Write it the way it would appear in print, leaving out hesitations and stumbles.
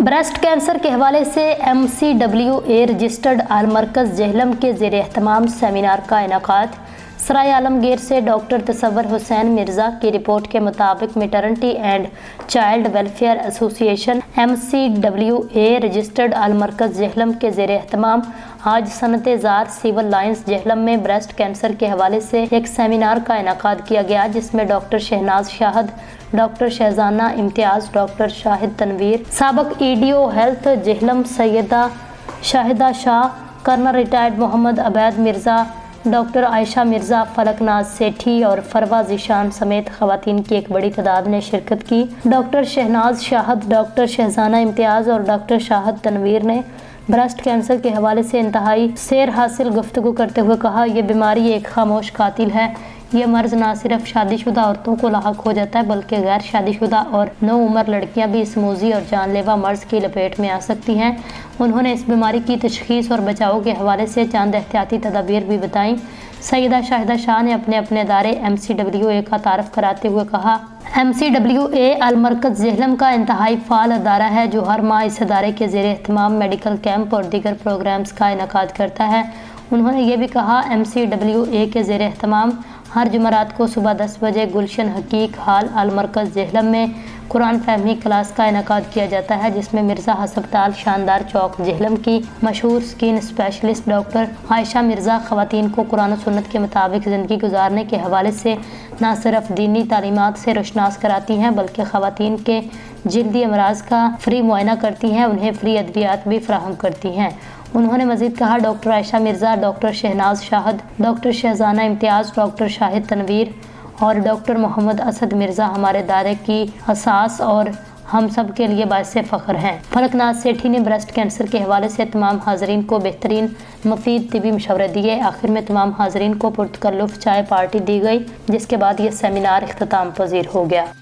Breast cancer के हवाले से MCWA रजिस्टर्ड अलमरकज़ जेहलम के ज़ेर एहतमाम सेमिनार का इनेकाद। सराय आलमगीर से डॉक्टर तसव्वुर हुसैन मिर्ज़ा की रिपोर्ट के मुताबिक maternity and child welfare association MCWA registered Almarkaz Jhelum के ज़ेर एहतमाम आज सनते ज़ार सिविल लाइंस जेहलम में ब्रेस्ट कैंसर के हवाले से एक सेमिनार का इनेकाद किया गया, जिसमें doctor Shahnaz Shahid, doctor Shahzana Imtiaz, doctor Shahid Tanveer, साबक EDO health Jhelum Syeda Shahida Shah, colonel retired Muhammad Abaid Mirza, doctor Ayesha Mirza, Falaknaz Sethi और फरवा ज़ीशान समेत ख़वातीन की एक बड़ी तादाद ने शिरकत की। डॉक्टर शहनाज शाहद, डॉक्टर शहजाना इम्तियाज़ और डॉक्टर शाहिद तनवीर ने ब्रेस्ट कैंसर के हवाले से इंतहाई सैर हासिल गुफ्तगू करते हुए कहा, यह बीमारी एक खामोश कातिल है। यह मर्ज़ न सिर्फ शादीशुदा औरतों को लाहक हो जाता है बल्कि गैर शादीशुदा और नौ उम्र लड़कियां भी इस मूजी और जानलेवा मर्ज़ की लपेट में आ सकती हैं। उन्होंने इस बीमारी की तशख़ीस और बचाव के हवाले से चंद एहतियाती तदाबीर भी बताईं। सैयदा शाहिदा शाह ने अपने दायरे MCWA का तारफ़ कराते हुए कहा, MCWA अलमरकज़ जेहलम का इंतहाई फ़ाल अदारा है जो हर माह इस अदारे के ज़ेर एहतमाम मेडिकल कैंप और दीगर प्रोग्राम्स का इनेकाद करता है। उन्होंने ये भी कहा, MCWA के ज़ेर एहतमाम हर जुमरात को सुबह 10 बजे गुलशन हकीक हाल अलमरकज़ जेहलम में कुरान फहमी क्लास का इनेकाद किया जाता है, जिसमें मिर्ज़ा हस्पताल शानदार चौक जेहलम की मशहूर skin specialist doctor Ayesha Mirza ख़वातीन को कुरान और सुन्नत के मुताबिक ज़िंदगी गुजारने के हवाले से न सिर्फ दीनी तालीमात से रोशनास कराती हैं बल्कि ख़वातीन के जिल्दी अमराज का फ्री मुआयना करती हैं, उन्हें फ्री अद्वियात भी फराहम करती हैं। उन्होंने मज़ीद कहा, doctor Ayesha Mirza, doctor Shahnaz Shahid, doctor Shahzana Imtiaz, doctor Shahid Tanveer और डॉक्टर मोहम्मद असद मिर्ज़ा हमारे दायरे की असास और हम सब के लिए बाइस फ़ख्र हैं। फलकनाज सेठी ने ब्रेस्ट कैंसर के हवाले से तमाम हाज़रीन को बेहतरीन मुफीद तिबी मशवरे दिए। आखिर में तमाम हाज़रीन को पुरतकल्लुफ़ चाय पार्टी दी गई, जिसके बाद ये सेमिनार इख्तिताम पज़ीर हो गया।